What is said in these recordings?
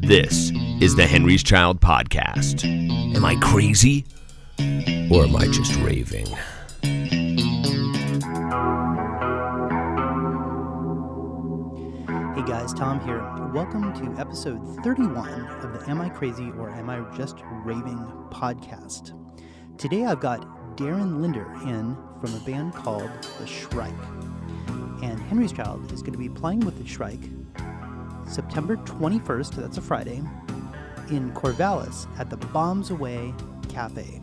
This is the Henry's Child Podcast. Am I crazy? Or am I just raving? Hey guys, Thom here. Welcome to episode 31 of the Am I Crazy or Am I Just Raving podcast. Today I've got Darren Linder in from a band called the Shrike. And Henry's Child is going to be playing with the Shrike September 21st, that's a Friday, in Corvallis at the Bombs Away Cafe.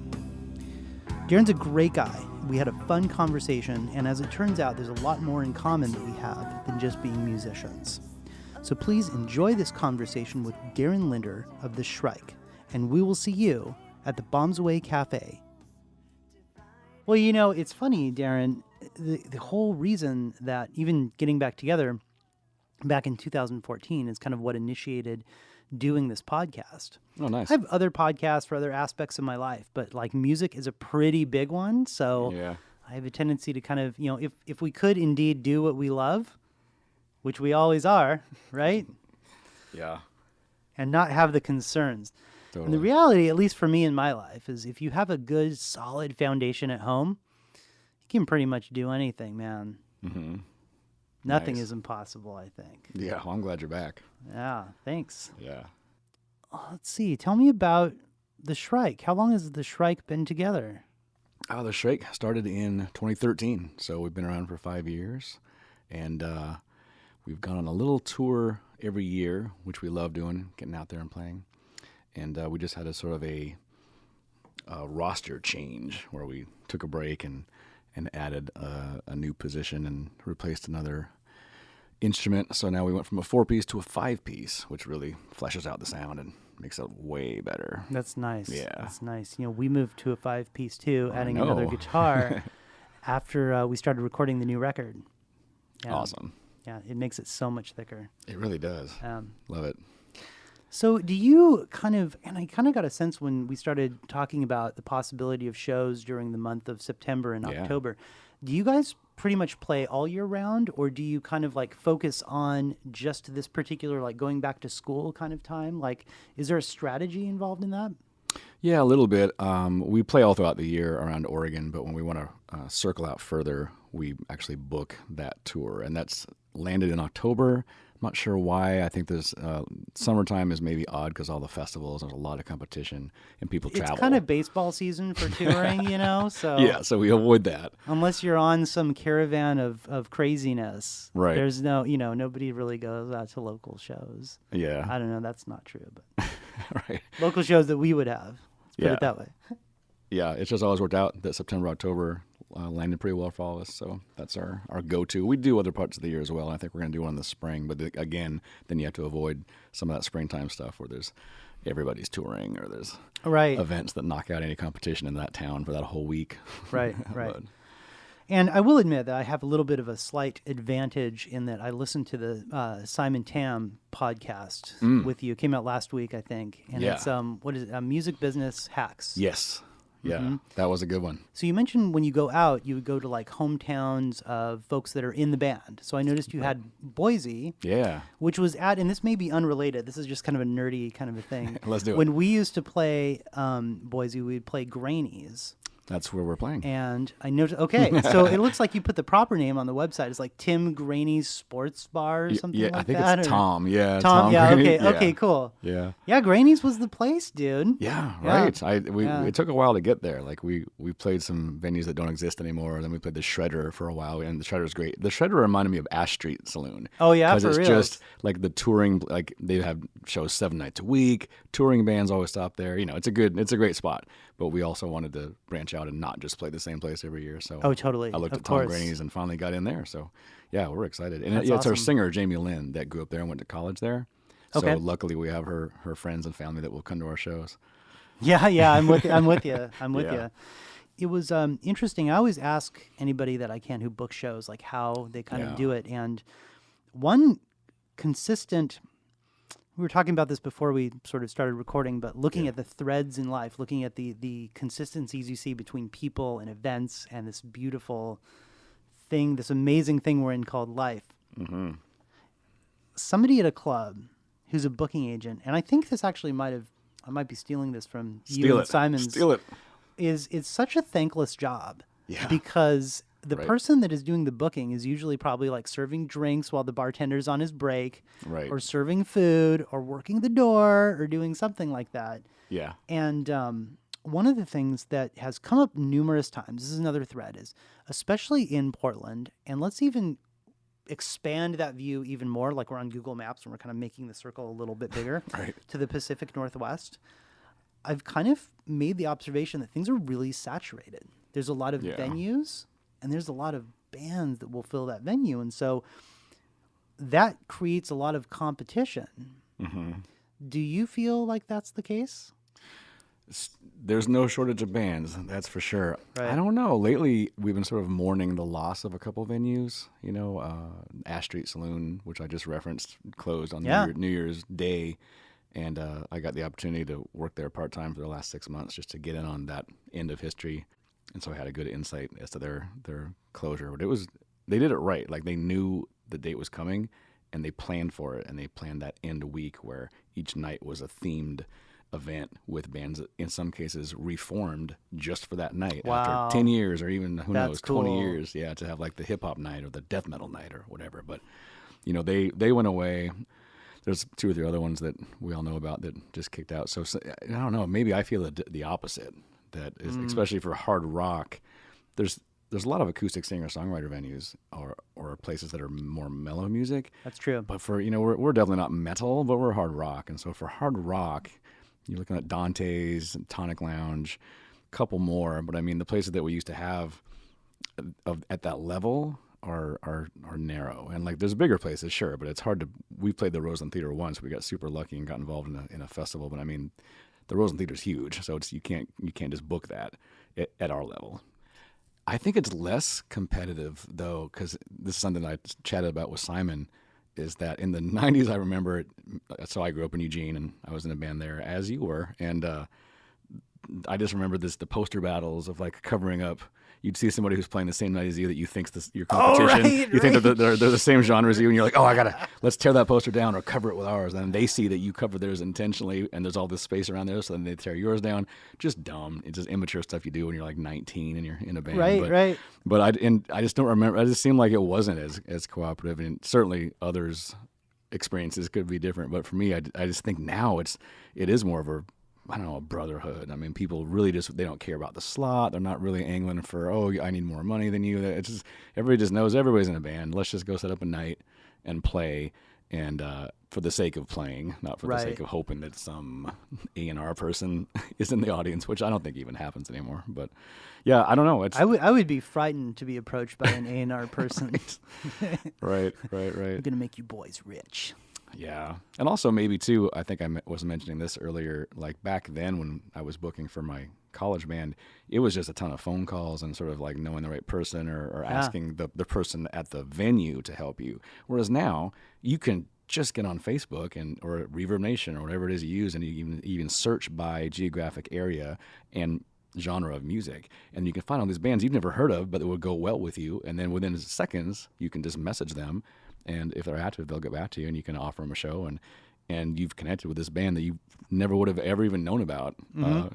Darren's a great guy. We had a fun conversation, and as it turns out, there's a lot more in common that we have than just being musicians. So please enjoy this conversation with Darren Linder of the Shrike, and we will see you at the Bombs Away Cafe. Well, you know, it's funny, Darren, the whole reason that even getting back together back in 2014 is kind of what initiated doing this podcast. Oh, nice. I have other podcasts for other aspects of my life, but like music is a pretty big one. So yeah. I have a tendency to kind of, you know, if we could indeed do what we love, which we always are, right? Yeah. And not have the concerns. Totally. And the reality, at least for me in my life, is if you have a good, solid foundation at home, you can pretty much do anything, man. Mm-hmm. Nothing is impossible, I think. Yeah, well, I'm glad you're back. Yeah, thanks. Yeah. Let's see. Tell me about the Shrike. How long has the Shrike been together? The Shrike started in 2013, so we've been around for 5 years, and we've gone on a little tour every year, which we love doing, getting out there and playing. And we just had a sort of a roster change where we took a break and added a new position and replaced another instrument. So now we went from a 4-piece to a 5-piece, which really fleshes out the sound and makes it way better. That's nice. Yeah. That's nice. You know, we moved to a 5-piece too, adding another guitar after we started recording the new record. Yeah. Awesome. Yeah, it makes it so much thicker. It really does. Love it. So do you kind of, and I kind of got a sense when we started talking about the possibility of shows during the month of September and October, do you guys pretty much play all year round, or do you kind of like focus on just this particular, like going back to school kind of time? Like, is there a strategy involved in that? Yeah, a little bit. We play all throughout the year around Oregon, but when we want to circle out further, we actually book that tour, and that's landed in October. I'm not sure why. I think there's summertime is maybe odd because all the festivals, there's a lot of competition and people travel. It's kind of baseball season for touring, you know? So yeah, so we avoid that. Unless you're on some caravan of craziness. Right. There's no, you know, nobody really goes out to local shows. Yeah. I don't know, that's not true, but right. Local shows that we would have. Let's put it that way. Yeah, it's just always worked out that September, October landed pretty well for all of us, so that's our go-to. We do other parts of the year as well, and I think we're going to do one in the spring, but again, then you have to avoid some of that springtime stuff where there's everybody's touring or there's events that knock out any competition in that town for that whole week. Right. And I will admit that I have a little bit of a slight advantage in that I listened to the Simon Tam podcast with you. It came out last week, I think, and it's what is it? Music Business Hacks. Yes. Yeah, that was a good one. So you mentioned when you go out, you would go to like hometowns of folks that are in the band. So I noticed you had Boise. Yeah. Which was and this may be unrelated. This is just kind of a nerdy kind of a thing. Let's do it. When we used to play Boise, we'd play Granny's. That's where we're playing. And I noticed, so it looks like you put the proper name on the website. It's like Tim Granny's Sports Bar or something like that. Yeah, I think it's Thom. Yeah, Thom, yeah, Granny. Okay, cool. Yeah. Yeah, Granny's was the place, dude. Yeah, right. It took a while to get there. Like we played some venues that don't exist anymore. Then we played the Shredder for a while, and the Shredder's great. The Shredder reminded me of Ash Street Saloon. Oh yeah, for real. Because it's just like the touring, like they have shows 7 nights a week. Touring bands always stop there. You know, it's a great spot. But we also wanted to branch out and not just play the same place every year. So totally. I looked at Thom Granny's and finally got in there. So yeah, we're excited. And it's it's awesome. our singer Jamie Lynn that grew up there and went to college there. So luckily we have her friends and family that will come to our shows. Yeah, I'm with you. It was interesting. I always ask anybody that I can who books shows like how they kind of do it. And one consistent we were talking about this before we sort of started recording, but looking at the threads in life, looking at the consistencies you see between people and events and this beautiful thing, this amazing thing we're in called life. Mm-hmm. Somebody at a club who's a booking agent, and I think this actually I might be stealing this from you Steal and it. Simon's. Steal it. It's such a thankless job. Yeah. Because the Right. person that is doing the booking is usually probably like serving drinks while the bartender's on his break, Right. or serving food, or working the door, or doing something like that. Yeah. And one of the things that has come up numerous times, this is another thread, is especially in Portland, and let's even expand that view even more, like we're on Google Maps and we're kind of making the circle a little bit bigger Right. to the Pacific Northwest. I've kind of made the observation that things are really saturated. There's a lot of Yeah. venues, and there's a lot of bands that will fill that venue. And so that creates a lot of competition. Mm-hmm. Do you feel like that's the case? There's no shortage of bands, that's for sure. Right. I don't know. Lately, we've been sort of mourning the loss of a couple venues. You know, Ash Street Saloon, which I just referenced, closed on New Year's Day. And I got the opportunity to work there part-time for the last 6 months just to get in on that end of history. And so I had a good insight as to their closure. But they did it right. Like, they knew the date was coming, and they planned for it. And they planned that end week where each night was a themed event with bands that in some cases reformed just for that night. Wow. After 10 years or even, who That's knows, 20 cool. years. Yeah, to have like the hip-hop night or the death metal night or whatever. But, you know, they went away. There's 2 or 3 other ones that we all know about that just kicked out. So I don't know. Maybe I feel the opposite. That is, especially for hard rock, there's a lot of acoustic singer-songwriter venues or places that are more mellow music. That's true. But for, you know, we're definitely not metal, but we're hard rock. And so for hard rock, you're looking at Dante's, Tonic Lounge, a couple more. But I mean, the places that we used to have at that level are narrow. And like, there's bigger places, sure, but it's hard to. We played the Roseland Theater once. We got super lucky and got involved in a festival. But I mean, the Roseland Theater is huge, so you can't just book that at our level. I think it's less competitive though, because this is something I chatted about with Simon. Is that in the 90s, I remember it. So I grew up in Eugene, and I was in a band there, as you were. And I just remember the poster battles of like covering up. You'd see somebody who's playing the same night as you that you think's your competition. Right, you think that they're the same genre as you, and you're like, oh, let's tear that poster down or cover it with ours. And then they see that you covered theirs intentionally, and there's all this space around there, so then they tear yours down. Just dumb. It's just immature stuff you do when you're like 19 and you're in a band. Right. But I just don't remember. I just seemed like it wasn't as cooperative, and certainly others' experiences could be different. But for me, I just think now it is more of a brotherhood. I mean, people really they don't care about the slot. They're not really angling for, oh, I need more money than you. It's just, everybody just knows everybody's in a band. Let's just go set up a night and play, and for the sake of playing, not for the sake of hoping that some A&R person is in the audience, which I don't think even happens anymore. But yeah, I don't know. I would be frightened to be approached by an A&R person. Right. I'm going to make you boys rich. Yeah. And also maybe too, I think I was mentioning this earlier, like back then when I was booking for my college band, it was just a ton of phone calls and sort of like knowing the right person or asking the person at the venue to help you. Whereas now you can just get on Facebook or Reverb Nation or whatever it is you use, and you even search by geographic area and genre of music, and you can find all these bands you've never heard of but that would go well with you, and then within seconds you can just message them, and if they're active they'll get back to you, and you can offer them a show, and you've connected with this band that you never would have ever even known about,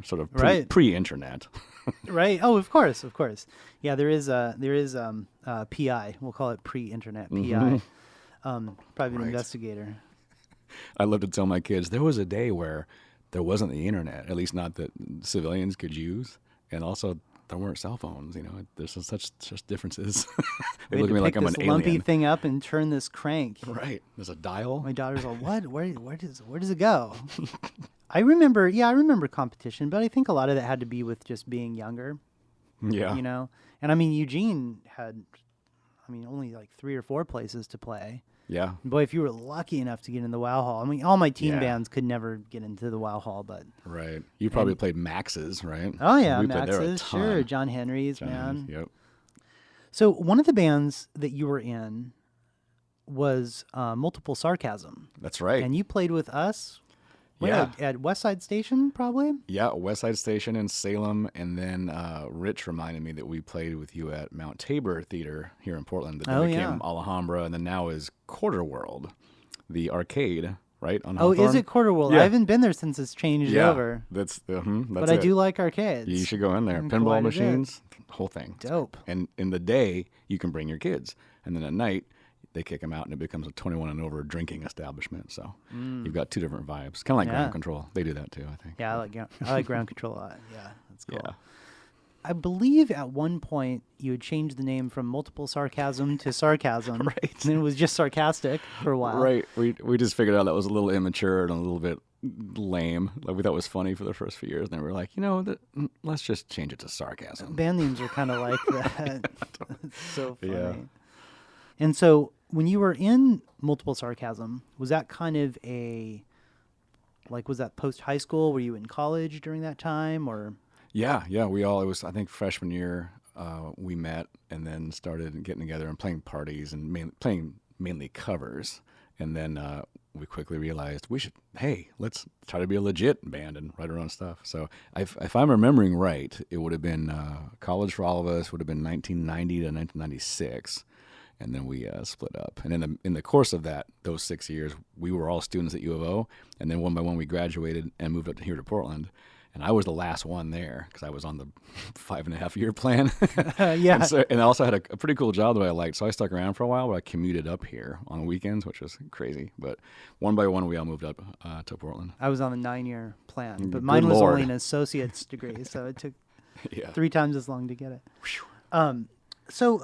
sort of pre-internet. Right. Oh, of course. Yeah, there is PI. We'll call it pre-internet PI. Private investigator. I love to tell my kids there was a day where there wasn't the internet, at least not that civilians could use, and also there weren't cell phones. You know, there's such differences. They look at me like I'm an alien. Lumpy thing up and turn this crank. Right. There's a dial. My daughter's all, what? Where does it go? I remember competition, but I think a lot of that had to be with just being younger. Yeah. You know, and I mean Eugene had, only like 3 or 4 places to play. Yeah. Boy, if you were lucky enough to get in the WoW Hall. I mean, all my teen bands could never get into the WoW Hall, but... Right. You probably played Max's, right? Oh, yeah, we played there a Max's, ton. sure. John Henry's, man. Yep. So one of the bands that you were in was Multiple Sarcasm. That's right. And you played with us at Westside Station, probably? Yeah, Westside Station in Salem, and then Rich reminded me that we played with you at Mount Tabor Theater here in Portland that then became Alhambra, and then now is Quarter World, the arcade right? On Oh, Hawthorne. is it Quarter World? Yeah. I haven't been there since it's changed over. That's But I do like arcades. You should go in there. Quite Pinball a bit. machines, whole thing. Dope. And in the day, you can bring your kids. And then at night, they kick them out and it becomes a 21 and over drinking establishment. So you've got two different vibes. Kind of like Yeah. Ground Control. They do that too, I think. Yeah, I like Ground Control a lot. Yeah, that's cool. Yeah. I believe at one point you had changed the name from Multiple Sarcasm to Sarcasm. Right. And then it was just Sarcastic for a while. Right. We just figured out that was a little immature and a little bit lame. Like we thought it was funny for the first few years. And then we were like, let's just change it to Sarcasm. Band names are kind of like that. It's so funny. Yeah. And so when you were in Multiple Sarcasm, was that kind of was that post-high school? Were you in college during that time or? Yeah. It was, I think, freshman year, we met and then started getting together and playing parties and playing mainly covers. And then we quickly realized let's try to be a legit band and write our own stuff. So if I'm remembering right, it would have been college for all of us would have been 1990 to 1996. And then we split up. And in the course of those 6 years, we were all students at U of O. And then one by one, we graduated and moved up here to Portland. And I was the last one there because I was on the 5.5-year plan. Yeah. And I also had a pretty cool job that I liked. So I stuck around for a while, but I commuted up here on the weekends, which was crazy. But one by one, we all moved up to Portland. I was on a 9-year plan, but Good mine was Lord. only an associate's degree, so it took Yeah. 3 times as long to get it. So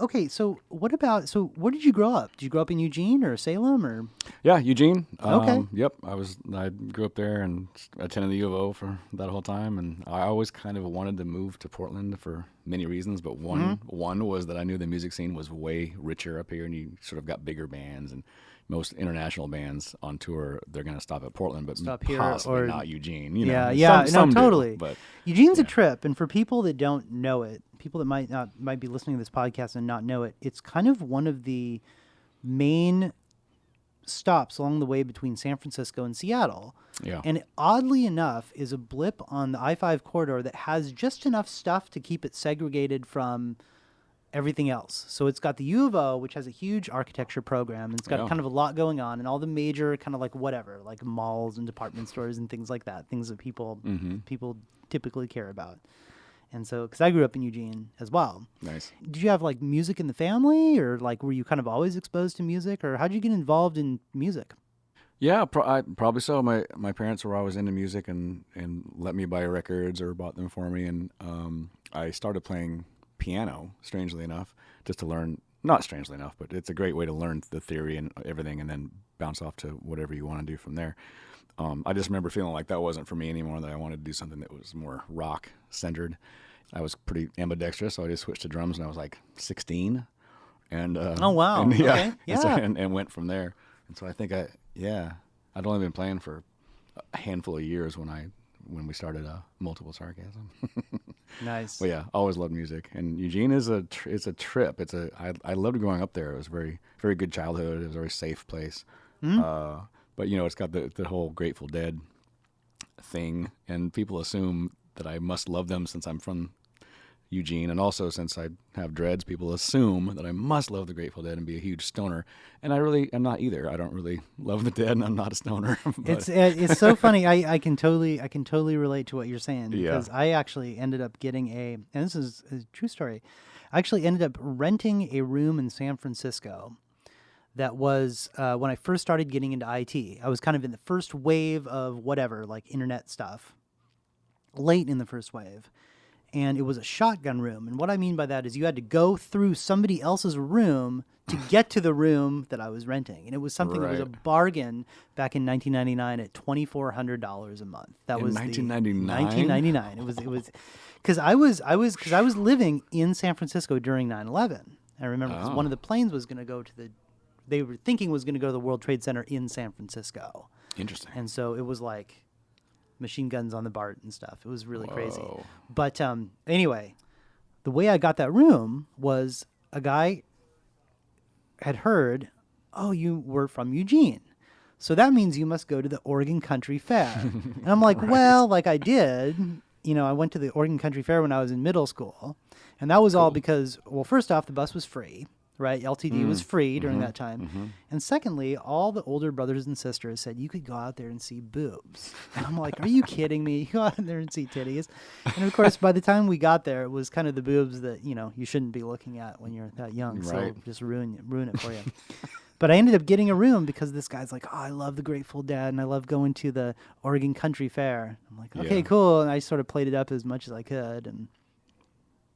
where did you grow up? Did you grow up in Eugene or Salem or? Yeah, Eugene. Okay. Yep, I grew up there and attended the U of O for that whole time, and I always kind of wanted to move to Portland for many reasons, but one was that I knew the music scene was way richer up here, and you sort of got bigger bands, and most international bands on tour, they're going to stop at Portland, but Stop here possibly or- not Eugene. No, totally. But Eugene's a trip, and for people that don't know it, people that might be listening to this podcast and not know it, it's kind of one of the main stops along the way between San Francisco and Seattle. Yeah. And oddly enough, is a blip on the I-5 corridor that has just enough stuff to keep it segregated from everything else. So it's got the U of O, which has a huge architecture program, and it's got kind of a lot going on, and all the major kind of like malls and department stores and things like that, things that people typically care about. And so, because I grew up in Eugene as well. Nice. Did you have like music in the family, or like were you kind of always exposed to music, or how did you get involved in music? Yeah, probably so. My parents were always into music and let me buy records or bought them for me, and I started playing piano, strangely enough, just to learn. Not strangely enough, but it's a great way to learn the theory and everything, and then bounce off to whatever you want to do from there. I just remember feeling like that wasn't for me anymore, that I wanted to do something that was more rock-centered. I was pretty ambidextrous, so I just switched to drums when I was like 16. And Oh, wow. And, yeah, Okay. And, so- Yeah. and went from there. And so I think I'd only been playing for a handful of years when we started Multiple Sarcasm. Nice. Well, yeah, always loved music, and Eugene is a trip. I loved growing up there. It was a very, very good childhood. It was a very safe place. But it's got the whole Grateful Dead thing, and people assume that I must love them since I'm from Eugene, and also since I have dreads, people assume that I must love the Grateful Dead and be a huge stoner, and I really am not either. I don't really love the Dead, and I'm not a stoner. But It's so funny. I can totally relate to what you're saying, Yeah. because I actually ended up getting and this is a true story. I actually ended up renting a room in San Francisco. That was when I first started getting into IT. I was kind of in the first wave of whatever, like internet stuff, late in the first wave. And it was a shotgun room. And what I mean by that is you had to go through somebody else's room to get to the room that I was renting. And it was something that was a Right. bargain back in 1999 at $2,400 a month. That In was 1999? 1999. It was because I was living in San Francisco during 9/11. I remember 'cause one of the planes was going to go to they were thinking was going to go to the World Trade Center in San Francisco. interesting. And so it was like machine guns on the BART and stuff. It was really crazy. Whoa. But anyway, the way I got that room was a guy had heard, oh, you were from Eugene. So that means you must go to the Oregon Country Fair. And I'm like, well, like I did. I went to the Oregon Country Fair when I was in middle school. And that was all because, well, first off, the bus was free. right? LTD was free during that time. And secondly, all the older brothers and sisters said you could go out there and see boobs. And I'm like, are you kidding me? You go out there and see titties. And of course, by the time we got there, it was kind of the boobs that, you shouldn't be looking at when you're that young. Right. So just ruin it for you. But I ended up getting a room because this guy's like, oh, I love the Grateful Dead and I love going to the Oregon Country Fair. I'm like, okay, cool. And I sort of played it up as much as I could. And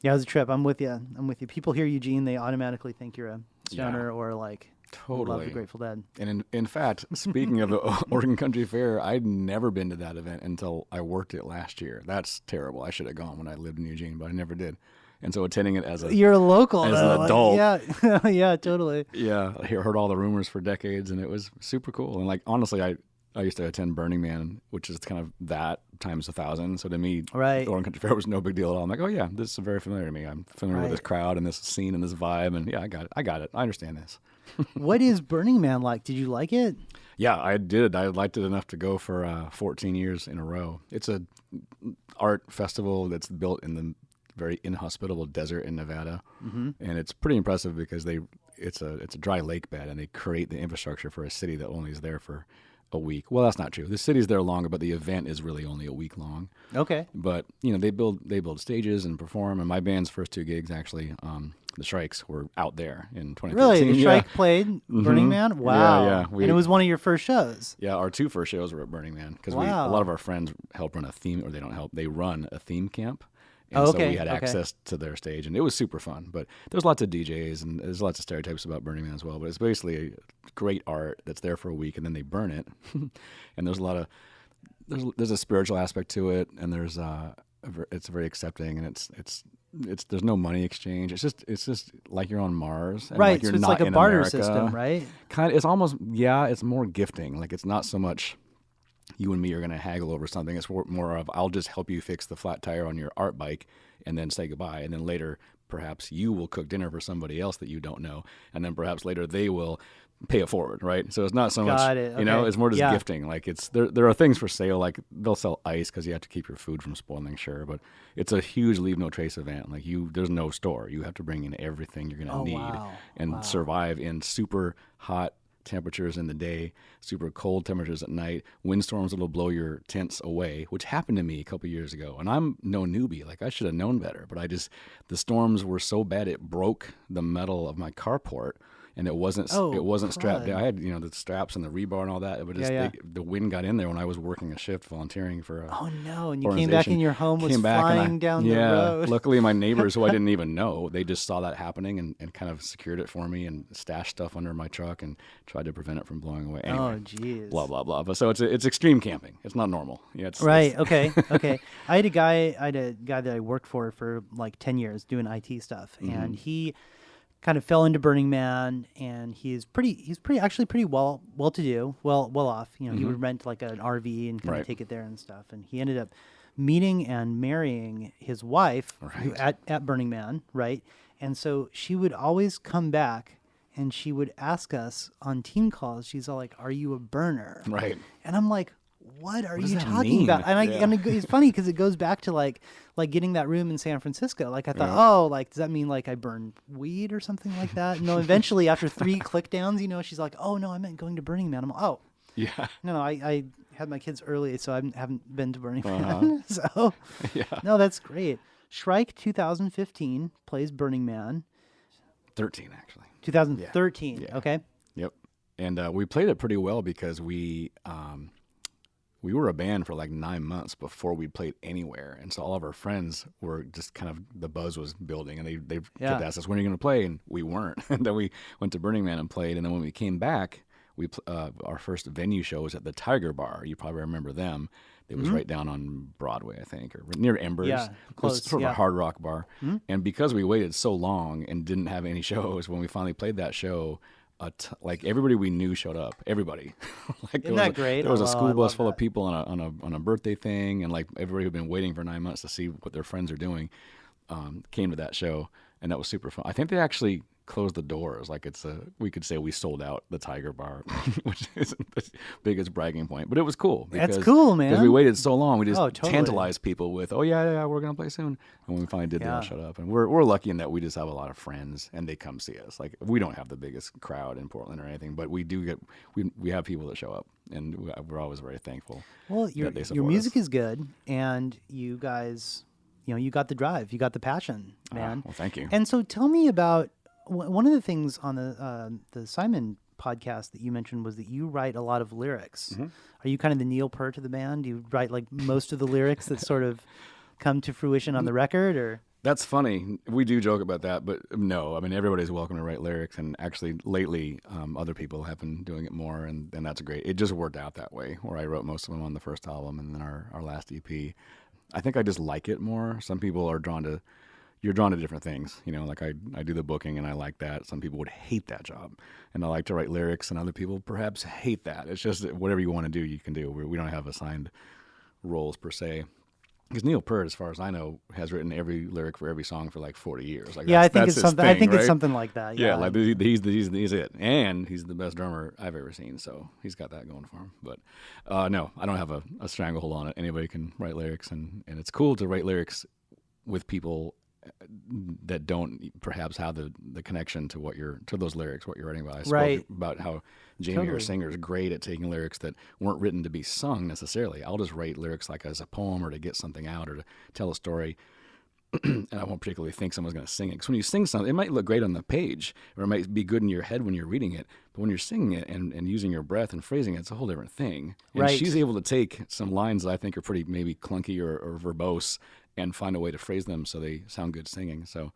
yeah, it was a trip. I'm with you. People hear Eugene, they automatically think you're a stoner or like totally love the Grateful Dead. And in fact, speaking of the Oregon Country Fair, I'd never been to that event until I worked it last year. That's terrible. I should have gone when I lived in Eugene, but I never did. And so attending it as you're a local, as though. an adult, yeah, yeah, totally. Yeah, I heard all the rumors for decades, and it was super cool. And like honestly, I used to attend Burning Man, which is kind of that times 1,000. So to me, the Oregon Country Fair was no big deal at all. I'm like, oh yeah, this is very familiar to me. I'm familiar with this crowd and this scene and this vibe, and yeah, I got it. I understand this. What is Burning Man like? Did you like it? Yeah, I did. I liked it enough to go for 14 years in a row. It's a art festival that's built in the very inhospitable desert in Nevada, and it's pretty impressive because it's a dry lake bed, and they create the infrastructure for a city that only is there for a week. Well, that's not true. The city's there longer, but the event is really only a week long. Okay. But they build stages and perform. And my band's first 2 gigs actually, the Shrikes, were out there in 2013. Really, the Shrike played Burning Man. Wow. Yeah. And it was one of your first shows. Yeah, our 2 first shows were at Burning Man because a lot of our friends help run a theme, or they don't help. They run a theme camp. And so we had access to their stage, and it was super fun. But there's lots of DJs, and there's lots of stereotypes about Burning Man as well. But it's basically a great art that's there for a week, and then they burn it. And there's there's a spiritual aspect to it, and it's very accepting, and it's there's no money exchange. It's just like you're on Mars, and right? Like you're so it's not like a in barter America. system, right? It's almost it's more gifting. Like it's not so much you and me are going to haggle over something. It's more of, I'll just help you fix the flat tire on your art bike and then say goodbye. And then later, perhaps you will cook dinner for somebody else that you don't know. And then perhaps later they will pay it forward, right? So it's not so much, it's more just gifting. Like there are things for sale, like they'll sell ice because you have to keep your food from spoiling, sure. But it's a huge leave no trace event. Like there's no store. You have to bring in everything you're going to need and survive in super hot temperatures in the day, super cold temperatures at night, windstorms that'll blow your tents away, which happened to me a couple years ago. And I'm no newbie, like I should have known better, but the storms were so bad it broke the metal of my carport, and it wasn't strapped down. I had the straps and the rebar and all that, but the wind got in there when I was working a shift volunteering for a and you came back and your home was flying down the road. Luckily my neighbors, who I didn't even know, they just saw that happening and kind of secured it for me and stashed stuff under my truck and tried to prevent it from blowing away. Anyway, geez. Blah blah blah. But so it's extreme camping. It's not normal. Yeah, Okay. I had a guy that I worked for like 10 years doing IT stuff, and he kind of fell into Burning Man, and he's pretty well to do, well off. He would rent like an RV and kind of take it there and stuff. And he ended up meeting and marrying his wife who, at Burning Man, right? And so she would always come back and she would ask us on team calls. She's all like, "Are you a burner?" Right. And I'm like, what are you talking about? And it's funny because it goes back to like getting that room in San Francisco. Like I thought, does that mean like I burn weed or something like that? No, eventually after 3 click downs, she's like, oh no, I meant going to Burning Man. I'm like, oh. Yeah. No, I had my kids early, so I haven't been to Burning Man. So, no, that's great. Shrike 2015 plays Burning Man. 13 actually. 2013. Yeah. Okay. Yep. And we played it pretty well because we were a band for like 9 months before we played anywhere. And so all of our friends were just kind of, the buzz was building, and they kept asking us, when are you going to play? And we weren't. And then we went to Burning Man and played. And then when we came back, our first venue show was at the Tiger Bar. You probably remember them. It was right down on Broadway, I think, or near Embers. Yeah, close. It was sort of a hard rock bar. Mm-hmm. And because we waited so long and didn't have any shows, when we finally played that show, like everybody we knew showed up. Everybody. Isn't that great? There was a school bus full of people on a birthday thing, and like everybody who'd been waiting for 9 months to see what their friends are doing came to that show, and that was super fun. I think they actually close the doors. Like we could say we sold out the Tiger Bar, which isn't the biggest bragging point, but it was cool. That's cool, man. Because we waited so long, we just totally. tantalized people with, oh yeah, we're gonna play soon. And when we finally did, they all shut up. And we're lucky in that we just have a lot of friends, and they come see us. Like we don't have the biggest crowd in Portland or anything, but we do we have people that show up, and we're always very thankful. Well, your music is good, and you guys, you got the drive, you got the passion, man. Well, thank you. And so tell me about one of the things on the Simon podcast that you mentioned was that you write a lot of lyrics. Mm-hmm. Are you kind of the Neil Peart of the band? Do you write like most of the lyrics that sort of come to fruition on the record, or? That's funny. We do joke about that, but no. I mean, everybody's welcome to write lyrics, and actually, lately, other people have been doing it more, and that's great. It just worked out that way, where I wrote most of them on the first album and then our last EP. I think I just like it more. Some people are you're drawn to different things. Like I do the booking, and I like that. Some people would hate that job, and I like to write lyrics, and other people perhaps hate that. It's just whatever you want to do, you can do. We don't have assigned roles per se. Because Neil Peart, as far as I know, has written every lyric for every song for like 40 years. Like I think it's something. I think right? it's something like that. Yeah, like he's it, and he's the best drummer I've ever seen. So he's got that going for him. But no, I don't have a stranglehold on it. Anybody can write lyrics, and it's cool to write lyrics with people that don't perhaps have the connection to those lyrics, what you're writing about. I spoke about how Jamie, our singer, is great at taking lyrics that weren't written to be sung necessarily. I'll just write lyrics like as a poem or to get something out or to tell a story. And I won't particularly think someone's going to sing it. Because when you sing something, it might look great on the page, or it might be good in your head when you're reading it. But when you're singing it and using your breath and phrasing it, it's a whole different thing. And she's able to take some lines that I think are pretty maybe clunky or verbose and find a way to phrase them so they sound good singing. So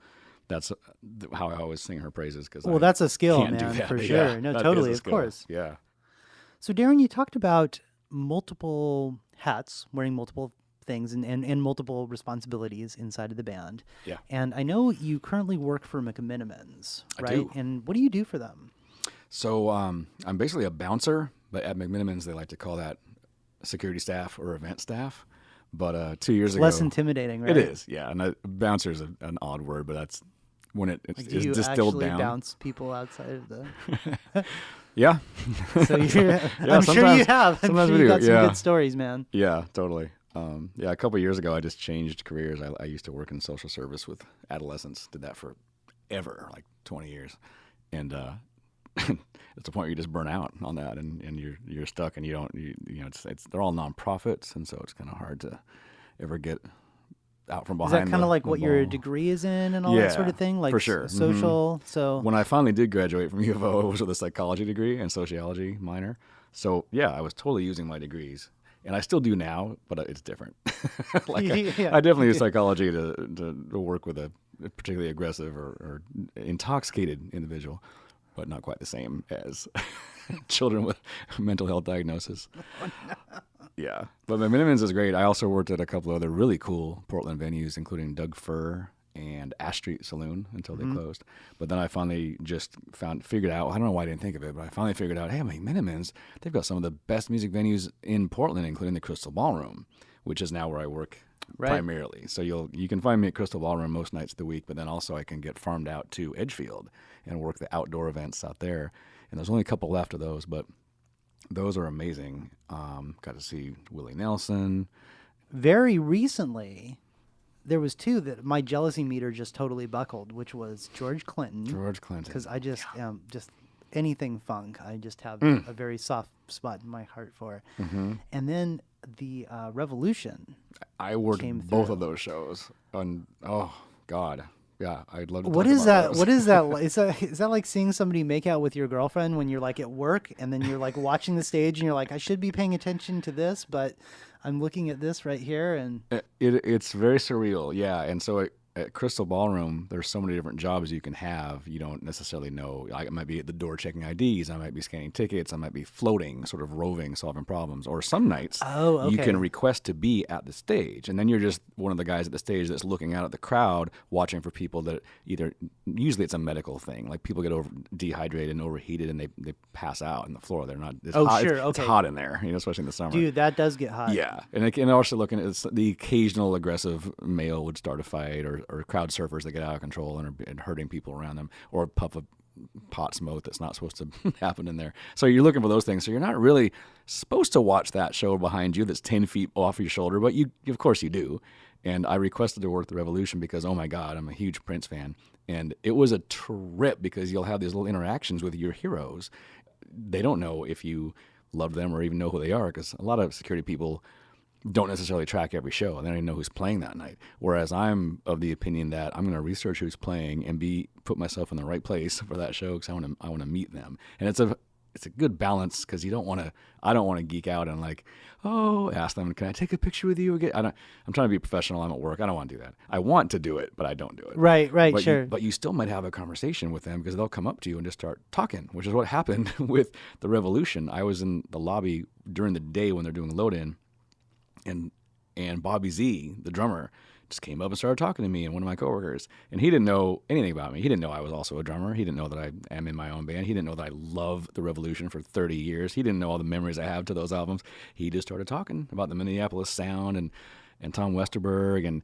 that's how I always sing her praises. That's a skill, man, for sure. Yeah, no, totally, of course. Yeah. So, Darren, you talked about multiple hats, wearing multiple things and multiple responsibilities inside of the band. Yeah. And I know you currently work for McMinimans, right? I do. And what do you do for them? So I'm basically a bouncer, but at McMinimans they like to call that security staff or event staff. But 2 years ago... less intimidating, right? It is, yeah. And bouncer is an odd word, but that's when it's do you distilled actually down. Bounce people outside of the... Yeah. So I'm sure you have. I'm sure you got some good stories, man. Yeah, totally. A couple of years ago, I just changed careers. I used to work in social service with adolescents. Did that for ever, like 20 years. And it's the point where you just burn out on that, and you're stuck, and they're all nonprofits, and so it's kind of hard to ever get out from behind. Is that kind of like what your degree is in and all that sort of thing? Like for sure. Social. Mm-hmm. So when I finally did graduate from U of O, it was with a psychology degree and sociology minor. So yeah, I was totally using my degrees. And I still do now, but it's different. I definitely use psychology to work with a particularly aggressive or intoxicated individual, but not quite the same as children with mental health diagnosis. Oh, no. Yeah. But McMinimans is great. I also worked at a couple of other really cool Portland venues, including Doug Fir and Ash Street Saloon until they closed. But then I finally just figured out, I don't know why I didn't think of it, but I finally figured out, hey, McMinimans, they've got some of the best music venues in Portland, including the Crystal Ballroom, which is now where I work primarily. So you can find me at Crystal Ballroom most nights of the week, but then also I can get farmed out to Edgefield and work the outdoor events out there. And there's only a couple left of those, but those are amazing. Got to see Willie Nelson. Very recently, there was two that my jealousy meter just totally buckled, which was George Clinton. Because I just anything funk, I just have a very soft spot in my heart for. Mm-hmm. And then the Revolution. I worked both of those shows. Oh, God. Yeah, I'd love to talk What is about that? those. What is that? Is that like seeing somebody make out with your girlfriend when you're like at work and then you're like watching the stage and you're like, I should be paying attention to this, but I'm looking at this right here, and it's very surreal. Yeah, and so at Crystal Ballroom, there's so many different jobs you can have. You don't necessarily know. I might be at the door checking IDs. I might be scanning tickets. I might be floating, sort of roving, solving problems. Or some nights, you can request to be at the stage. And then you're just one of the guys at the stage that's looking out at the crowd, watching for people that usually it's a medical thing. Like people get dehydrated and overheated and they pass out on the floor. They're not, it's hot. It's hot in there, especially in the summer. Dude, that does get hot. Yeah. And also looking at the occasional aggressive male would start a fight or or crowd surfers that get out of control and hurting people around them, or a puff of pot smoke that's not supposed to happen in there. So you're looking for those things. So you're not really supposed to watch that show behind you that's 10 feet off your shoulder, but you, of course you do. And I requested to work the Revolution because, oh my God, I'm a huge Prince fan. And it was a trip because you'll have these little interactions with your heroes. They don't know if you love them or even know who they are, because a lot of security people don't necessarily track every show. They don't even know who's playing that night. Whereas I'm of the opinion that I'm going to research who's playing and put myself in the right place for that show, because I want to meet them. And it's a good balance, because I don't want to geek out and ask them, can I take a picture with you again? I'm trying to be professional. I'm at work. I don't want to do that. I want to do it, but I don't do it. Right, but sure. But you still might have a conversation with them, because they'll come up to you and just start talking, which is what happened with the Revolution. I was in the lobby during the day when they're doing load-in, and Bobby Z, the drummer, just came up and started talking to me and one of my coworkers. And he didn't know anything about me. He didn't know I was also a drummer. He didn't know that I am in my own band. He didn't know that I love the Revolution for 30 years. He didn't know all the memories I have to those albums. He just started talking about the Minneapolis sound and Tom Westerberg. And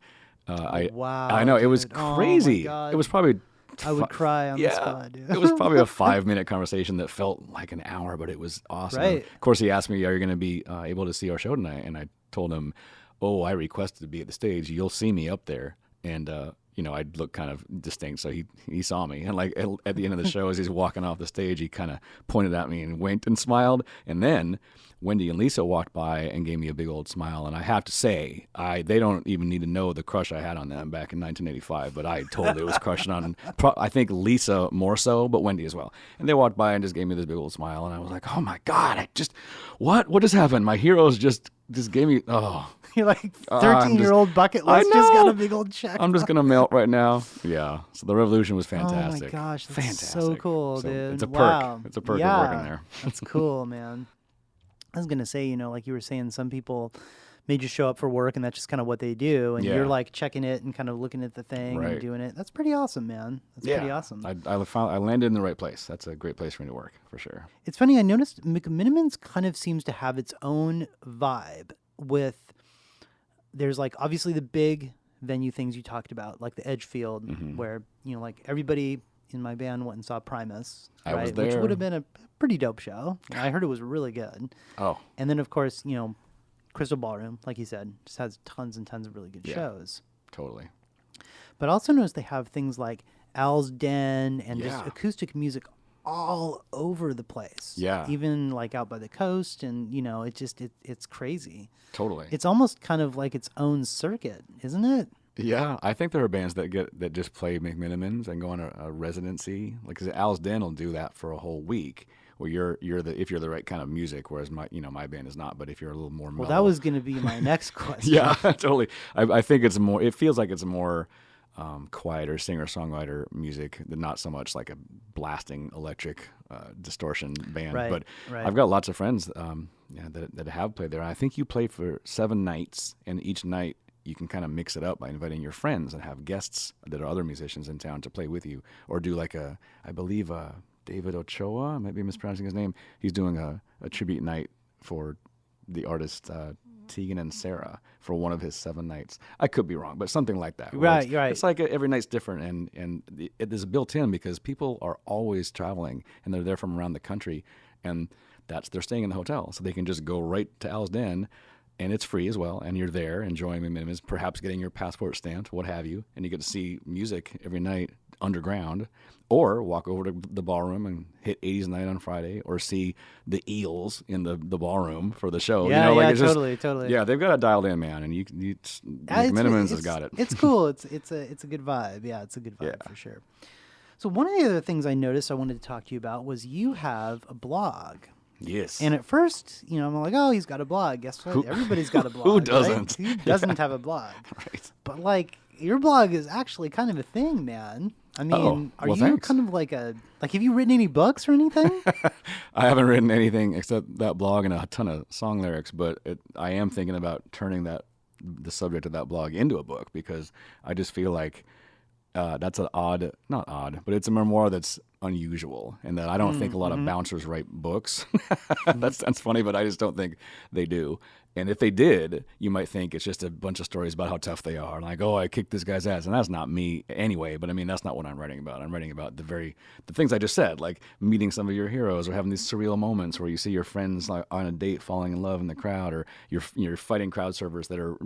wow, I know, dude. it was crazy. Oh my God. It was probably... I would cry on the spot, dude. It was probably a 5-minute conversation that felt like an hour, but it was awesome. Right. Of course, he asked me, are you going to be able to see our show tonight? And I told him, I requested to be at the stage. You'll see me up there. And, I'd look kind of distinct. So he saw me. And at the end of the show, as he's walking off the stage, he kind of pointed at me and winked and smiled. And then Wendy and Lisa walked by and gave me a big old smile. And I have to say, they don't even need to know the crush I had on them back in 1985, but I totally was crushing on, I think Lisa more so, but Wendy as well. And they walked by and just gave me this big old smile. And I was like, oh my God, what just happened? My heroes just gave me, You're like 13-year-old bucket list just got a big old check. I'm just going to melt right now. Yeah. So the Revolution was fantastic. Oh my gosh. That's fantastic. So cool, so dude. It's a perk. Wow. It's a perk of working there. That's cool, man. I was going to say, like you were saying, some people may just show up for work and that's just kind of what they do. And you're like checking it and kind of looking at the thing and doing it. That's pretty awesome, man. That's pretty awesome. I landed in the right place. That's a great place for me to work, for sure. It's funny. I noticed McMiniman's kind of seems to have its own vibe with, there's obviously the big venue things you talked about, like the Edgefield, where, everybody in my band went and saw Primus, I was there. Which would have been a pretty dope show. I heard it was really good. Oh. And then, of course, Crystal Ballroom, like you said, just has tons and tons of really good shows. Totally. But I also noticed they have things like Al's Den and just acoustic music all over the place. Yeah. Even out by the coast, and it's crazy. Totally. It's almost kind of like its own circuit, isn't it? Yeah, I think there are bands that just play McMinimans and go on a residency. Cause Al's Den will do that for a whole week, where if you're the right kind of music, whereas my band is not. But if you're a little more mellow. Well, that was going to be my next question. Yeah, totally. I think it's more. It feels like it's more quieter singer-songwriter music, not so much like a blasting electric distortion band. Right, but right. I've got lots of friends that have played there. I think you play for 7 nights, and each night you can kind of mix it up by inviting your friends and have guests that are other musicians in town to play with you, or do I believe David Ochoa, I might be mispronouncing his name. He's doing a tribute night for the artist Tegan and Sarah for one of his 7 nights. I could be wrong, but something like that. Right. It's like every night's different, and it is built in because people are always traveling, and they're there from around the country, and they're staying in the hotel, so they can just go right to Al's Den, and it's free as well, and you're there enjoying the minimums, perhaps getting your passport stamped, what have you, and you get to see music every night underground, or walk over to the ballroom and hit 80s night on Friday, or see the Eels in the ballroom for the show. Yeah, it's totally. Yeah, they've got it dialed in, man, and McMinimans has got it. It's cool. It's a good vibe. Yeah, it's a good vibe for sure. So one of the other things I noticed I wanted to talk to you about was you have a blog. Yes. And at first, I'm like, oh, he's got a blog. Guess what? Everybody's got a blog. Who doesn't? Right? Who doesn't have a blog? Right. But your blog is actually kind of a thing, man. I mean, are you thanks. kind of have you written any books or anything? I haven't written anything except that blog and a ton of song lyrics, but I am thinking about turning the subject of that blog into a book, because I just feel like That's not odd, but it's a memoir that's unusual, and that I don't think a lot of bouncers write books. That sounds funny, but I just don't think they do. And if they did, you might think it's just a bunch of stories about how tough they are, like, oh, I kicked this guy's ass, and that's not me anyway. But I mean, that's not what I'm writing about. I'm writing about the things I just said, like meeting some of your heroes, or having these surreal moments where you see your friends like on a date falling in love in the crowd, or you're fighting crowd surfers that are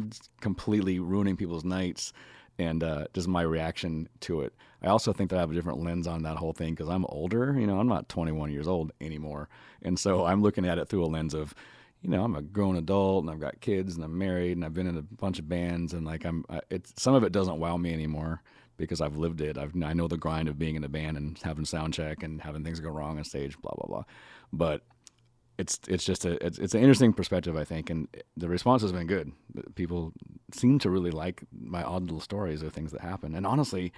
completely ruining people's nights. And just my reaction to it. I also think that I have a different lens on that whole thing because I'm older. I'm not 21 years old anymore. And so I'm looking at it through a lens of, I'm a grown adult and I've got kids and I'm married and I've been in a bunch of bands, and like some of it doesn't wow me anymore because I've lived it. I know the grind of being in a band and having sound check and having things go wrong on stage, blah, blah, blah. But it's just an interesting perspective, I think, and the response has been good. People seem to really like my odd little stories of things that happen. And honestly,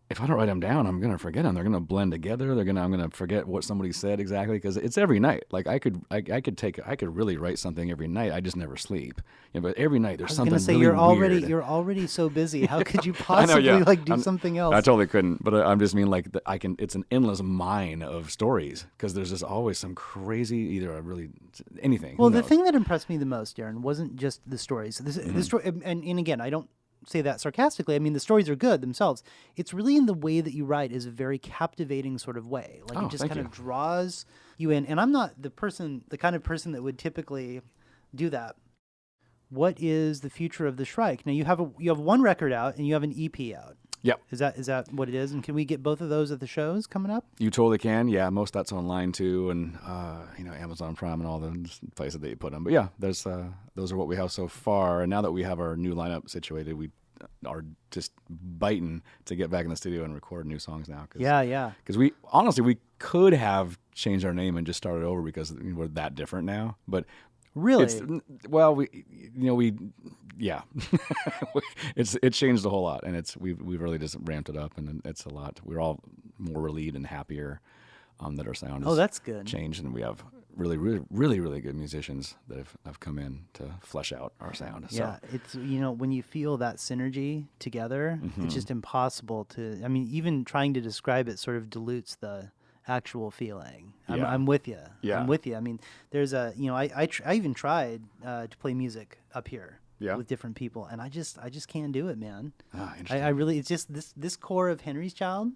if I don't write them down, I'm gonna forget them. They're gonna blend together. I'm gonna forget what somebody said exactly because it's every night. Like I could really write something every night. I just never sleep. But every night there's something really weird. You're already so busy. How could you possibly do something else? I totally couldn't. But I'm just mean like I can. It's an endless mine of stories because there's just always some crazy anything. Well, the thing that impressed me the most, Darren, wasn't just the stories. The story, and again, I don't say that sarcastically. I mean, the stories are good themselves. It's really in the way that you write is a very captivating sort of way. Like it just kind of draws you in. And I'm not the kind of person that would typically do that. What is the future of the Shrike? Now you have one record out and you have an EP out. Yep. Is that what it is? And can we get both of those at the shows coming up? You totally can. Yeah, most of that's online too, and Amazon Prime and all the places that you put them. But yeah, those are what we have so far. And now that we have our new lineup situated, we are just biting to get back in the studio and record new songs now. Yeah. Because we could have changed our name and just started over because we're that different now, but. Really? It changed a whole lot, and we've really just ramped it up, and it's a lot. We're all more relieved and happier that our sound has that's good. changed, and we have really, really, really, really good musicians that have come in to flesh out our sound. Yeah, so. It's when you feel that synergy together, it's just impossible to. I mean, even trying to describe it sort of dilutes the actual feeling. I'm with you. Yeah. I'm with you. I mean, there's I even tried to play music up here with different people, and I just can't do it, man. I really, it's just this core of Henry's Child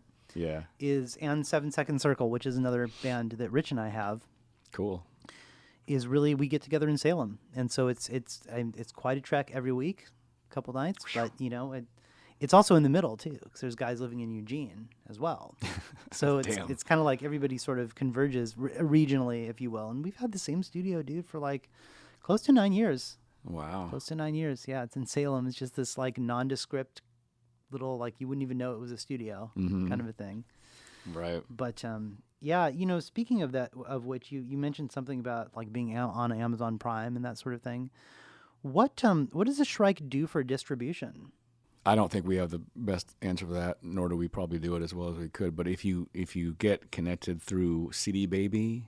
is, and 7 Second Circle, which is another band that Rich and I have. Cool. Is really, we get together in Salem, and so it's quite a trek every week, a couple nights, but it's also in the middle too, because there's guys living in Eugene as well. So it's kind of like everybody sort of converges regionally, if you will. And we've had the same studio, dude, for like close to 9 years. Wow. Close to 9 years. Yeah, it's in Salem. It's just this like nondescript little, like you wouldn't even know it was a studio kind of a thing. Right. But speaking of that, of which you mentioned something about like being out on Amazon Prime and that sort of thing. What does the Shrike do for distribution? I don't think we have the best answer for that, nor do we probably do it as well as we could. But if you get connected through CD Baby,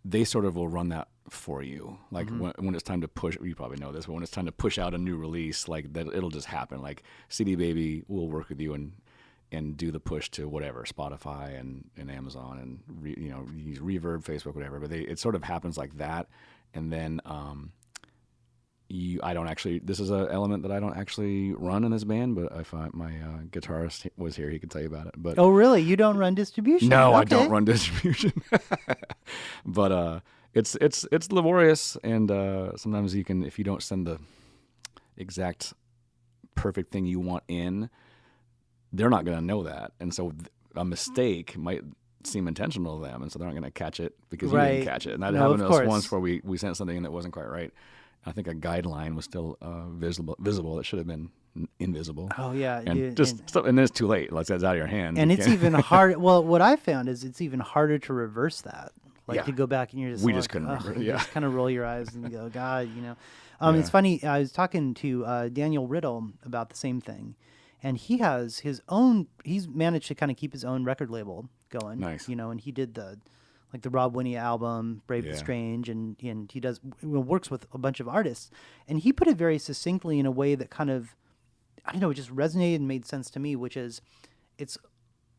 they sort of will run that for you. Like when it's time to push, you probably know this, but when it's time to push out a new release, like that, it'll just happen. Like CD Baby will work with you and do the push to whatever, Spotify and Amazon and use Reverb, Facebook, whatever. But it sort of happens like that, and then. This is an element that I don't actually run in this band, but if my guitarist was here, he could tell you about it. But oh, really? You don't run distribution? No, okay. I don't run distribution. But it's laborious, and sometimes you can, if you don't send the exact perfect thing you want in, they're not going to know that, and so a mistake might seem intentional to them, and so they're not going to catch it because you didn't catch it. And that happened to us once where we sent something in that wasn't quite right. I think a guideline was still visible. It should have been invisible. Oh yeah, and then it's too late. Like it's out of your hand. And it's even hard. Well, what I found is it's even harder to reverse that. Like to go back and you're just just couldn't remember. You just kind of roll your eyes and go, God, It's funny. I was talking to Daniel Riddle about the same thing, and he has his own. He's managed to kind of keep his own record label going. Nice. And he did the Rob Winnie album, Brave and Strange, and he does works with a bunch of artists. And he put it very succinctly in a way that kind of, I don't know, it just resonated and made sense to me, which is it's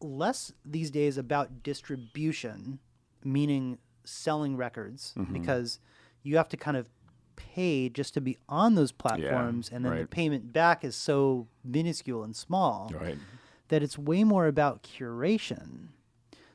less these days about distribution, meaning selling records, because you have to kind of pay just to be on those platforms, and then the payment back is so minuscule and small that it's way more about curation.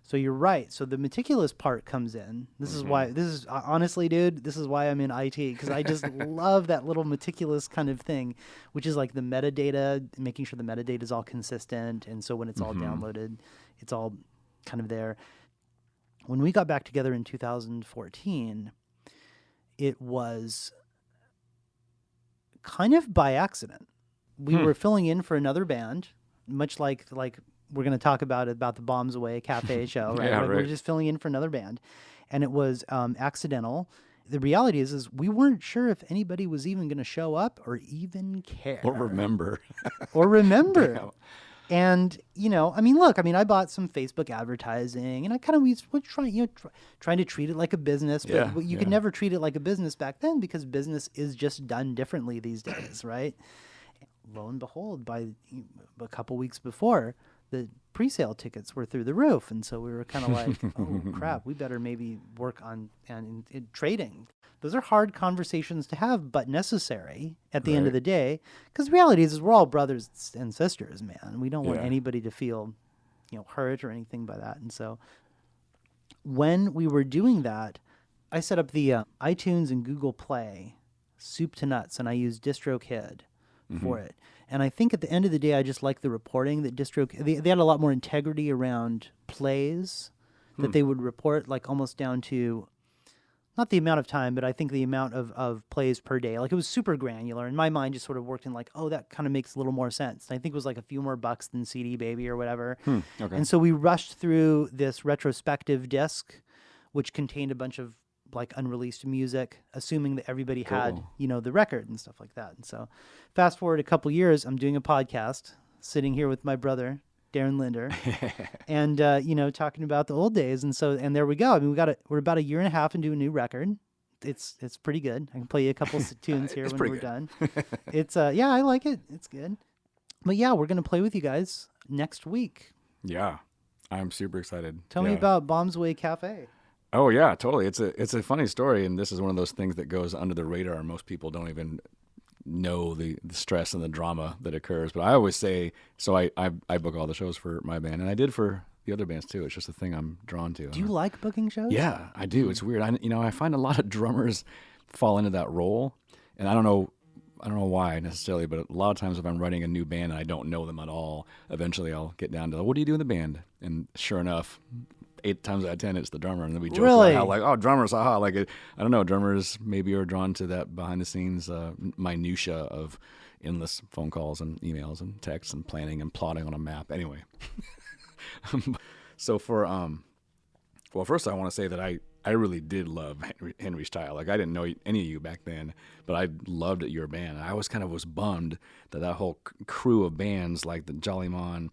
So you're right. So the meticulous part comes in. This is why, honestly, dude, this is why I'm in IT, because I just love that little meticulous kind of thing, which is like the metadata, making sure the metadata is all consistent. And so when it's all downloaded, it's all kind of there. When we got back together in 2014, it was kind of by accident. We were filling in for another band, much like we're going to talk about the Bombs Away Cafe show, right? We're just filling in for another band, and it was accidental. The reality is we weren't sure if anybody was even going to show up or even care. Or remember. Yeah. And, I bought some Facebook advertising, and I kind of was trying to treat it like a business, but you could never treat it like a business back then, because business is just done differently these days, right? Lo and behold, by a couple weeks before, the pre-sale tickets were through the roof. And so we were kind of like, oh, crap, we better maybe work on in trading. Those are hard conversations to have, but necessary at the end of the day. Because the reality is we're all brothers and sisters, man. We don't want anybody to feel, hurt or anything by that. And so when we were doing that, I set up the iTunes and Google Play soup to nuts, and I used DistroKid for it. And I think at the end of the day, I just like the reporting that they had a lot more integrity around plays that they would report, like almost down to not the amount of time, but I think the amount of plays per day. Like, it was super granular. And my mind just sort of worked in like, oh, that kind of makes a little more sense. And I think it was like a few more bucks than CD Baby or whatever. Okay. And so we rushed through this retrospective disc, which contained a bunch of like unreleased music, assuming that everybody had, the record and stuff like that. And so fast forward a couple years, I'm doing a podcast, sitting here with my brother, Darren Linder, and, talking about the old days. And there we go. I mean, we're about a year and a half into a new record. It's pretty good. I can play you a couple tunes here when we're done. It's, I like it. It's good. But yeah, we're going to play with you guys next week. Yeah. I'm super excited. Tell me about Bombs Away Cafe. Oh yeah, totally. It's a funny story, and this is one of those things that goes under the radar. Most people don't even know the stress and the drama that occurs. But I always say, so I book all the shows for my band, and I did for the other bands too. It's just a thing I'm drawn to. Do you like booking shows? Yeah, I do. It's weird. I find a lot of drummers fall into that role, and I don't know why necessarily, but a lot of times if I'm writing a new band and I don't know them at all, eventually I'll get down to, what do you do in the band? And sure enough, 8 times out of 10, it's the drummer, and then we joke about how, like, oh, drummers, haha. Like, I don't know, drummers maybe are drawn to that behind the scenes minutia of endless phone calls and emails and texts and planning and plotting on a map. Anyway, so for well, first I want to say that I really did love Henry's Child. Like, I didn't know any of you back then, but I loved your band. I was bummed that whole crew of bands like the Jolly Mon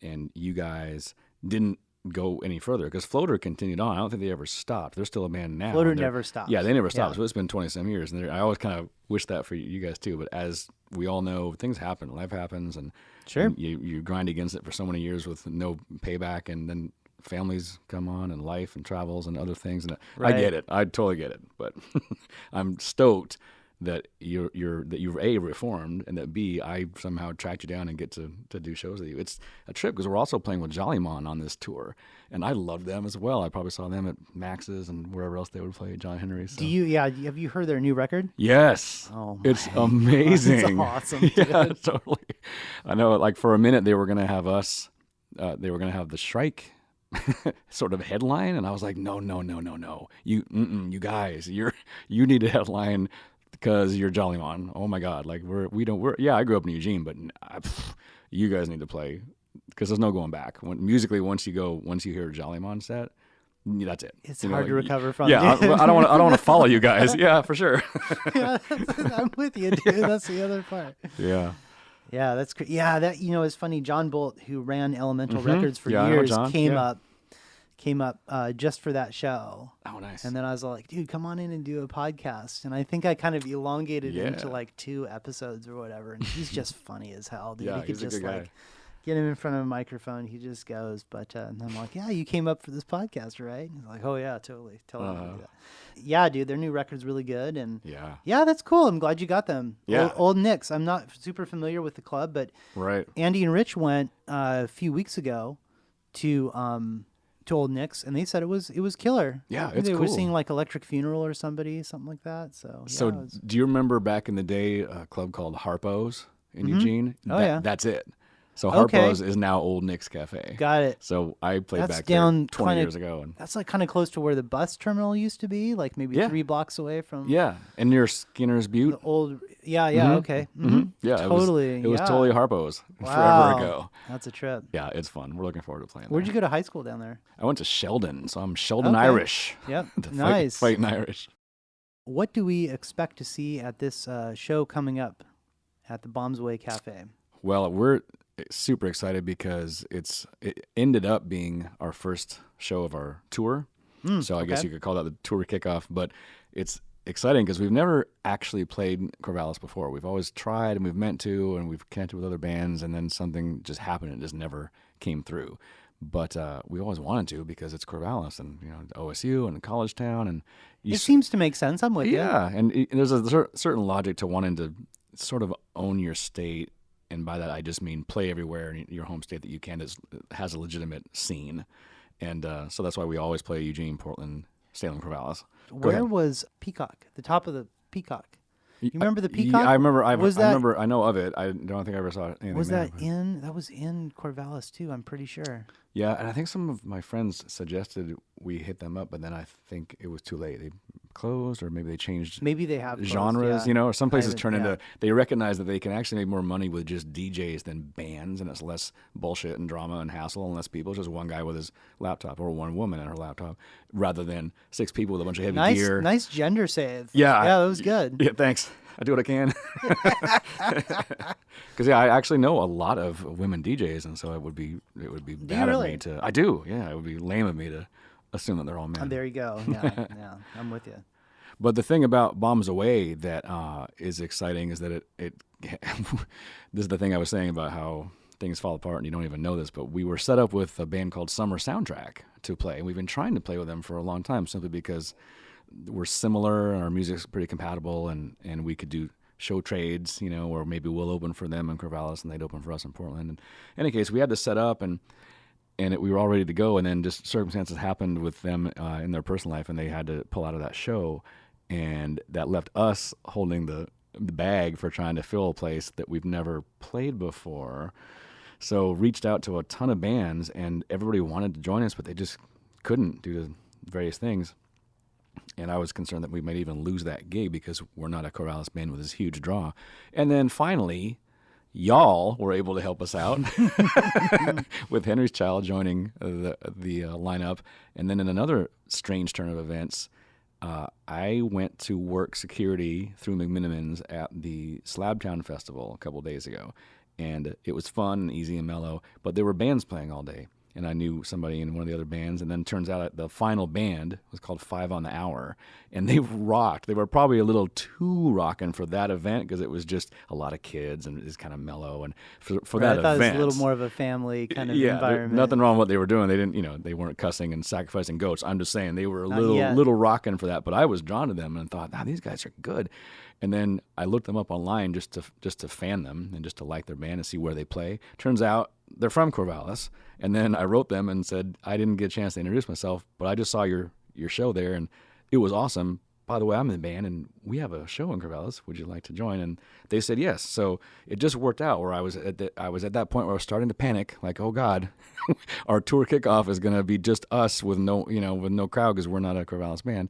and you guys didn't go any further, because Floater continued on. I don't think they ever stopped. They're still a band now. Floater never stopped. Yeah, they never stopped. Yeah. So it's been 20-some years. And I always kind of wish that for you guys too. But as we all know, things happen. Life happens. And, and you grind against it for so many years with no payback. And then families come on, and life and travels and other things. And I get it. I totally get it. But I'm stoked that you've A, reformed, and that B, I somehow tracked you down and get to do shows with you. It's a trip, because we're also playing with Jolly Mon on this tour, and I love them as well. I probably saw them at Max's and wherever else they would play, John Henry. So. Have you heard their new record? Yes. Oh, it's amazing. It's awesome, dude. Yeah, totally. I know, like, for a minute they were going to have us, they were going to have the Shrike sort of headline, and I was like, no. You guys, you need a headline, because you're Jolly Mon. Oh my God. Like, I grew up in Eugene, but you guys need to play, because there's no going back. Musically, once you hear a Jolly Mon set, that's it. It's hard to recover from. Yeah, I don't want to follow you guys. Yeah, for sure. Yeah, I'm with you, dude. That's the other part. Yeah. Yeah, that's great. Yeah, that it's funny. John Bolt, who ran Elemental Records for years, came up just for that show. Oh, nice. And then I was like, dude, come on in and do a podcast. And I think I kind of elongated it into like 2 episodes or whatever. And he's just funny as hell, dude. Yeah, he could he's a just good guy. get him in front of a microphone. He just goes. But and I'm like, yeah, you came up for this podcast, right? He's like, oh yeah, totally. Tell him to do that. Yeah, dude, their new record's really good, and yeah, that's cool. I'm glad you got them. Yeah, Old Nick's. I'm not super familiar with the club, but Andy and Rich went a few weeks ago to Old Nick's, and they said it was killer. Yeah, it's cool. They were seeing like Electric Funeral or something like that. So do you remember back in the day a club called Harpo's in Eugene? That's it. So Harpo's is now Old Nick's Cafe. Got it. So I played back there 20 years ago. And that's like kind of close to where the bus terminal used to be, like maybe 3 blocks away from. Yeah, and near Skinner's Butte. The old, okay. Mm-hmm. Yeah, totally. It was totally Harpo's forever ago. That's a trip. Yeah, it's fun. We're looking forward to playing. Where'd you go to high school down there? I went to Sheldon, so I'm Sheldon Irish. Yep, nice. Fighting Irish. What do we expect to see at this show coming up at the Bombs Away Cafe? Well, we're super excited because it ended up being our first show of our tour. So I guess you could call that the tour kickoff, but it's exciting because we've never actually played Corvallis before. We've always tried and we've meant to, and we've connected with other bands, and then something just happened and it just never came through. But we always wanted to because it's Corvallis and OSU and college town, and it seems to make sense. I'm with you. Yeah, and there's a certain logic to wanting to sort of own your state. And by that, I just mean play everywhere in your home state that you can that has a legitimate scene. And so that's why we always play Eugene, Portland, Salem, Corvallis. Where was Peacock? The top of the Peacock. You remember the Peacock? Yeah, I remember. I know of it. I don't think I ever saw it. Was that was in Corvallis too? I'm pretty sure. Yeah, and I think some of my friends suggested we hit them up, but then I think it was too late. They closed, or maybe they changed. Maybe they have genres, closed, or some places turn into. They recognize that they can actually make more money with just DJs than bands, and it's less bullshit and drama and hassle and less people. It's just one guy with his laptop or one woman and her laptop, rather than 6 people with a bunch of heavy gear. Nice gender save. Yeah, that was good. Yeah, thanks. I do what I can. Because I actually know a lot of women DJs, and so it would be bad of me to. I do. Yeah, it would be lame of me to assume that they're all men. There you go. Yeah, I'm with you. But the thing about Bombs Away that is exciting is that it this is the thing I was saying about how things fall apart and you don't even know this, but we were set up with a band called Summer Soundtrack to play. We've been trying to play with them for a long time simply because we're similar and our music's pretty compatible, and we could do show trades, or maybe we'll open for them in Corvallis and they'd open for us in Portland. And in any case, we had this set up and we were all ready to go, and then just circumstances happened with them in their personal life, and they had to pull out of that show, and that left us holding the bag for trying to fill a place that we've never played before. So reached out to a ton of bands, and everybody wanted to join us, but they just couldn't due to various things. And I was concerned that we might even lose that gig because we're not a Corvallis band with this huge draw. And then finally, y'all were able to help us out with Henry's Child joining the lineup. And then in another strange turn of events, I went to work security through McMinimans at the Slabtown Festival a couple days ago. And it was fun and easy and mellow, but there were bands playing all day. And I knew somebody in one of the other bands, and then it turns out the final band was called 5 on the Hour, and they rocked. They were probably a little too rocking for that event because it was just a lot of kids and it was kind of mellow. And for that event, I thought it was a little more of a family kind of environment. Nothing wrong with what they were doing. They didn't, they weren't cussing and sacrificing goats. I'm just saying they were a little rocking for that. But I was drawn to them and thought, these guys are good. And then I looked them up online just to fan them and just to like their band and see where they play. Turns out they're from Corvallis. And then I wrote them and said, I didn't get a chance to introduce myself, but I just saw your show there and it was awesome. By the way, I'm in the band and we have a show in Corvallis. Would you like to join? And they said yes. So it just worked out where I was at that point where I was starting to panic, like, oh God, our tour kickoff is going to be just us with no crowd because we're not a Corvallis band.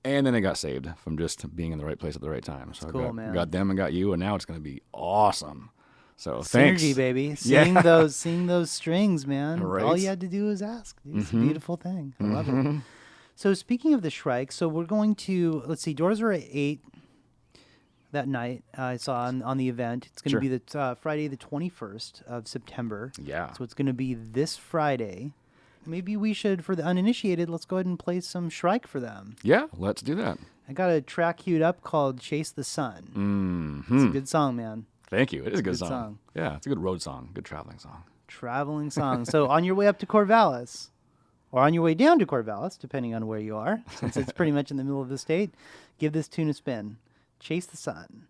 And then it got saved from just being in the right place at the right time. So cool, I got them and got you, and now it's going to be awesome. So thanks. Synergy, baby. Seeing those strings, man. Right. All you had to do was ask. It's a beautiful thing. I love it. So speaking of the Shrike, so we're going to, let's see, doors are at 8 that night. I saw on the event. It's going to be the Friday the 21st of September. Yeah. So it's going to be this Friday. Maybe we should, for the uninitiated, let's go ahead and play some Shrike for them. Yeah, let's do that. I got a track queued up called Chase the Sun. It's a good song, man. Thank you. It is a good song. Yeah, it's a good road song, good traveling song. Traveling song. So on your way up to Corvallis, or on your way down to Corvallis, depending on where you are, since it's pretty much in the middle of the state, give this tune a spin. Chase the Sun.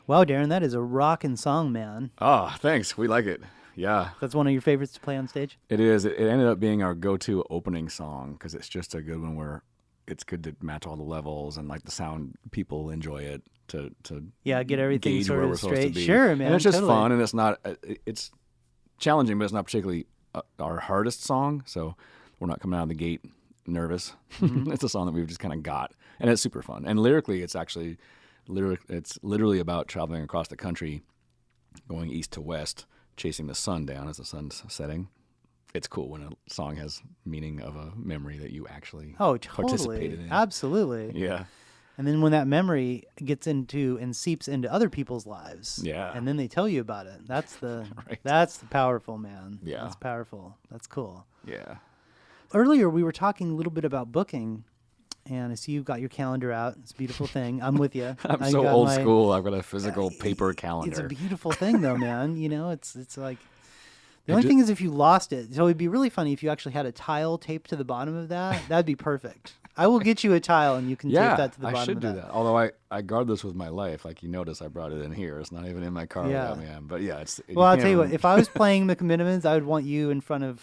Wow, Darren, that is a rockin' song, man. Oh, thanks. We like it. Yeah. That's one of your favorites to play on stage? It is. It ended up being our go-to opening song because it's just a good one where it's good to match all the levels and like the sound. People enjoy it to get everything gauge sort where of we're supposed to straight. be. Sure, man. And it's just totally. fun, and it's not. It's challenging, but it's not particularly our hardest song. So we're not coming out of the gate nervous. Mm-hmm. It's a song that we've just kind of got, and it's super fun. And lyrically, it's actually it's literally about traveling across the country, going east to west, chasing the sun down as the sun's setting. It's cool when a song has meaning of a memory that you actually participated in. Absolutely. Yeah. And then when that memory gets into and seeps into other people's lives, and then they tell you about it. That's the that's the powerful, man. Yeah. That's powerful. That's cool. Yeah. Earlier we were talking a little bit about booking, and I see you've got your calendar out. It's a beautiful thing. I'm with you. I'm so old school. I've got a physical paper calendar. It's a beautiful thing though, man. You know, it's like the only thing is if you lost it. So it'd be really funny if you actually had a tile taped to the bottom of that. That'd be perfect. I will get you a tile and you can tape that to the bottom I should of do that. Although I guard this with my life. Like you notice I brought it in here. It's not even in my car without me. But yeah, it's... Well, I'll tell you what. If I was playing McMinimans, I would want you in front of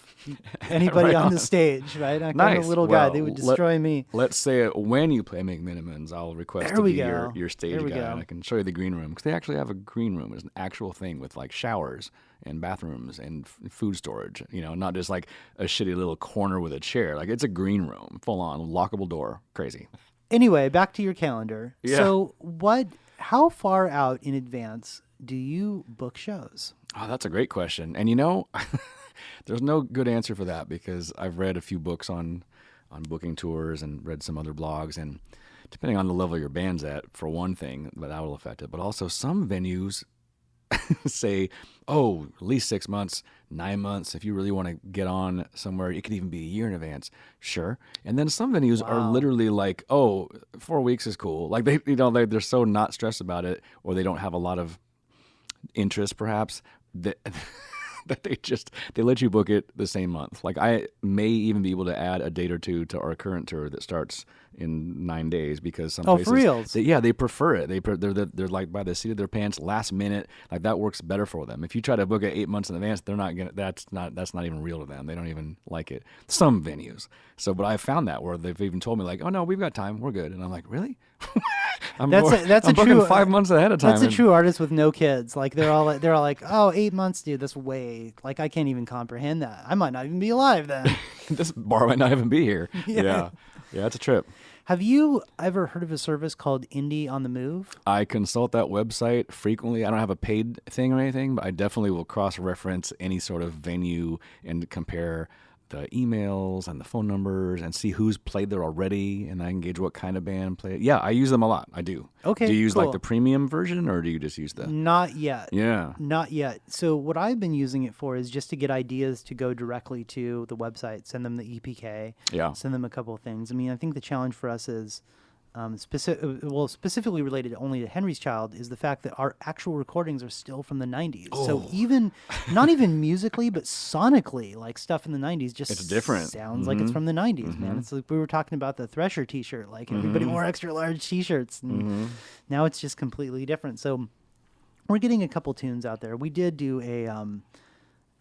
anybody on the stage, right? I'm a little guy. They would destroy me. Let's say when you play McMinimans, I'll request to be your stage guy. And I can show you the green room. Because they actually have a green room. It's an actual thing with like showers and bathrooms and food storage, you know, not just like a shitty little corner with a chair. Like it's a green room, full on, lockable door, crazy. Anyway, back to your calendar. Yeah. So how far out in advance do you book shows? Oh, that's a great question. And you know, there's no good answer for that because I've read a few books on booking tours and read some other blogs, and depending on the level your band's at, for one thing, but that will affect it. But also some venues say, oh, at least 6 months, 9 months. If you really want to get on somewhere, it could even be a year in advance. Sure. And then some venues are literally like, oh, 4 weeks is cool. Like they're so not stressed about it, or they don't have a lot of interest perhaps that they let you book it the same month. Like I may even be able to add a date or two to our current tour that starts in 9 days because some places, for reals? They prefer it. They're like by the seat of their pants, last minute. Like that works better for them. If you try to book it 8 months in advance, they're not gonna. That's not even real to them. They don't even like it. Some venues. So, but I found that where they've even told me like, oh no, we've got time, we're good. And I'm like, really? I'm booking 5 months ahead of time. That's a true artist with no kids. Like they're all like, oh, 8 months, dude. That's way. Like I can't even comprehend that. I might not even be alive then. This bar might not even be here. Yeah, it's a trip. Have you ever heard of a service called Indie on the Move? I consult that website frequently. I don't have a paid thing or anything, but I definitely will cross-reference any sort of venue and compare the emails and the phone numbers and see who's played there already, and I can gauge what kind of band played. Yeah, I use them a lot. I do. Okay, do you use cool. like the premium version, or do you just use the... Not yet. Yeah. Not yet. So what I've been using it for is just to get ideas to go directly to the website, send them the EPK, send them a couple of things. I mean, I think the challenge for us is... specifically related only to Henry's Child is the fact that our actual recordings are still from the 90s. Oh. So not even musically, but sonically, like stuff in the 90s just it's different. Sounds like it's from the 90s, man. It's like we were talking about the Thresher t-shirt, like everybody wore extra large t-shirts. And now it's just completely different. So we're getting a couple tunes out there. We did do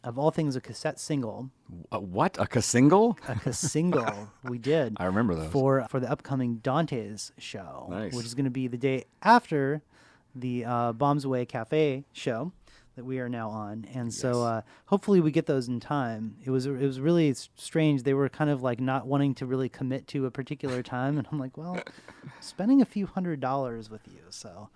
of all things, a cassette single. What? A cassingle? A cassingle. We did. I remember those. For the upcoming Dante's show, nice. Which is going to be the day after the Bombs Away Cafe show that we are now on. And so hopefully we get those in time. It was really strange. They were kind of like not wanting to really commit to a particular time. And I'm like, well, spending a few $100s with you, so...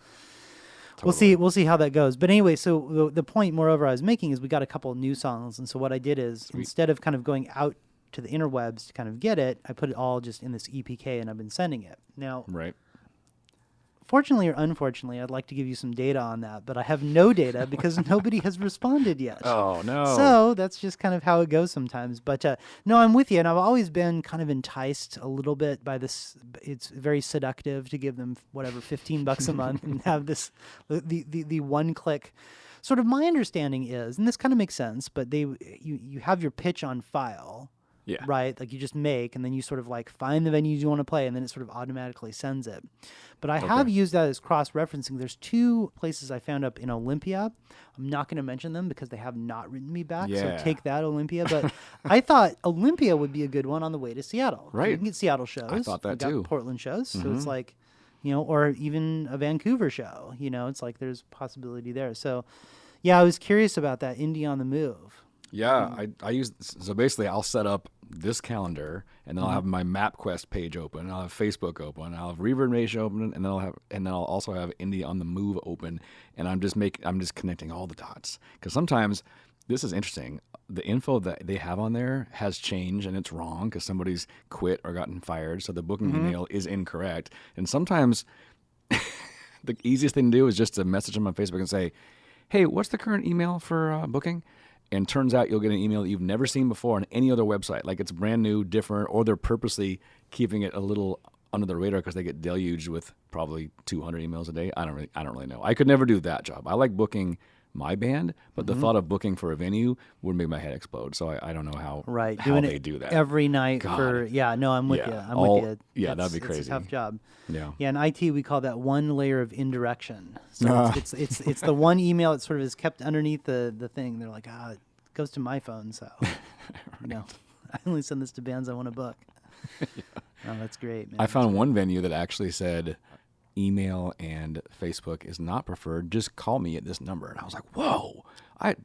Totally. We'll see how that goes. But anyway, so the point, moreover, I was making is we got a couple of new songs. And so what I did is instead of kind of going out to the interwebs to kind of get it, I put it all just in this EPK and I've been sending it. Now, right. Fortunately or unfortunately, I'd like to give you some data on that, but I have no data because nobody has responded yet. Oh, no. So that's just kind of how it goes sometimes. But no, I'm with you. And I've always been kind of enticed a little bit by this. It's very seductive to give them whatever, $15 a month and have this, the one click. Sort of my understanding is, and this kind of makes sense, but you have your pitch on file. Yeah. Right? Like you just make, and then you sort of like find the venues you want to play, and then it sort of automatically sends it. But I have used that as cross-referencing. There's two places I found up in Olympia. I'm not going to mention them because they have not written me back, so take that, Olympia. But I thought Olympia would be a good one on the way to Seattle. Right. You can get Seattle shows. I thought that too. Portland shows. So it's like, or even a Vancouver show. It's like there's possibility there. So, yeah, I was curious about that Indie on the Move. Yeah, I use, so basically I'll set up this calendar, and then I'll have my MapQuest page open, and I'll have Facebook open, I'll have Reverb Nation open, and then I'll also have Indie on the Move open, and I'm just connecting all the dots, because sometimes this is interesting. The info that they have on there has changed, and it's wrong because somebody's quit or gotten fired. So the booking email is incorrect. And sometimes the easiest thing to do is just to message them on Facebook and say, hey, what's the current email for booking? And turns out you'll get an email that you've never seen before on any other website. Like it's brand new, different, or they're purposely keeping it a little under the radar because they get deluged with probably 200 emails a day. I don't really know. I could never do that job. I like booking my band, but the thought of booking for a venue would make my head explode. So I don't know how doing they it do that every night. God. I'm with you. I'm with you. Yeah, that'd be crazy. It's a tough job. Yeah. Yeah, in IT we call that one layer of indirection. So it's the one email that sort of is kept underneath the thing. They're like, it goes to my phone, so right. I only send this to bands I want to book. Oh, that's great, man. I found one venue that actually said email and Facebook is not preferred. Just call me at this number. And I was like, whoa. That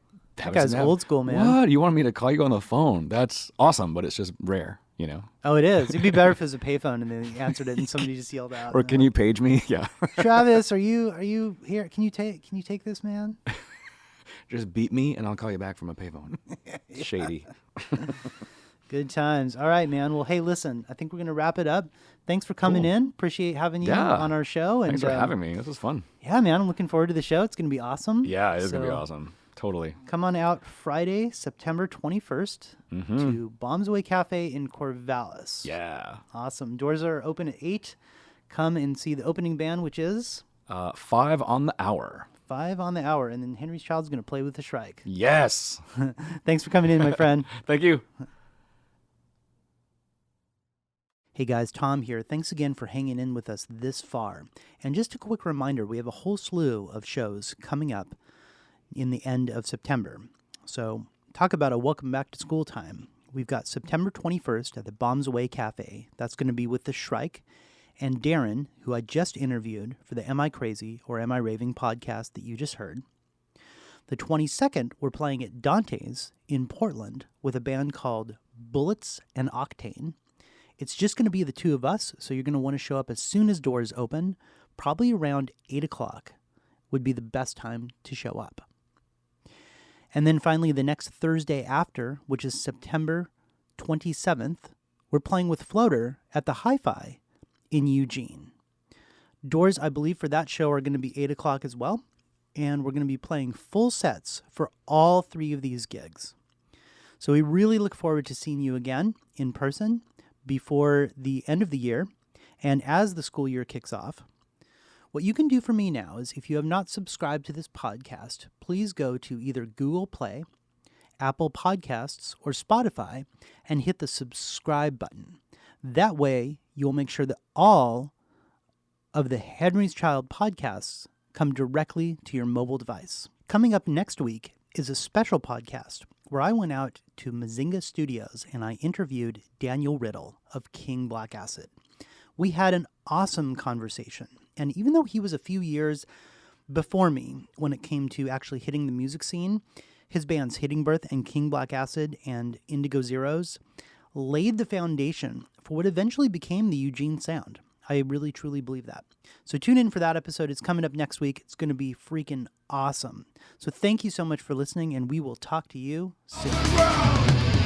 guy's old school, man. What? You want me to call you on the phone? That's awesome, but it's just rare, you know? Oh, it is. It'd be better if it was a payphone and then he answered it and somebody just yelled out. Or can you page me? Yeah. Travis, are you here? Can you take this, man? Just beat me and I'll call you back from a payphone. Shady. Good times. All right, man. Well, hey, listen, I think we're going to wrap it up. Thanks for coming in. Appreciate having you on our show. Thanks for having me. This was fun. Yeah, man. I'm looking forward to the show. It's going to be awesome. Yeah, it is going to be awesome. Totally. Come on out Friday, September 21st to Bombs Away Cafe in Corvallis. Yeah. Awesome. Doors are open at 8. Come and see the opening band, which is 5 on the hour. 5 on the hour. And then Henry's Child's going to play with the Shrike. Yes. Thanks for coming in, my friend. Thank you. Hey guys, Thom here. Thanks again for hanging in with us this far. And just a quick reminder, we have a whole slew of shows coming up in the end of September. So talk about a welcome back to school time. We've got September 21st at the Bombs Away Cafe. That's going to be with the Shrike and Darren, who I just interviewed for the Am I Crazy or Am I Raving podcast that you just heard. The 22nd, we're playing at Dante's in Portland with a band called Bullets and Octane. It's just going to be the two of us, so you're going to want to show up as soon as doors open. Probably around 8 o'clock would be the best time to show up. And then finally, the next Thursday after, which is September 27th, we're playing with Floater at the Hi-Fi in Eugene. Doors, I believe, for that show are going to be 8 o'clock as well, and we're going to be playing full sets for all 3 of these gigs. So we really look forward to seeing you again in person before the end of the year and as the school year kicks off. What you can do for me now is, if you have not subscribed to this podcast, please go to either Google Play, Apple Podcasts, or Spotify and hit the subscribe button. That way, you'll make sure that all of the Henry's Child podcasts come directly to your mobile device. Coming up next week is a special podcast where I went out to Mazinga Studios and I interviewed Daniel Riddle of King Black Acid. We had an awesome conversation, and even though he was a few years before me when it came to actually hitting the music scene, his bands Hitting Birth and King Black Acid and Indigo Zeros laid the foundation for what eventually became the Eugene sound. I really, truly believe that. So tune in for that episode. It's coming up next week. It's going to be freaking awesome. So thank you so much for listening, and we will talk to you soon.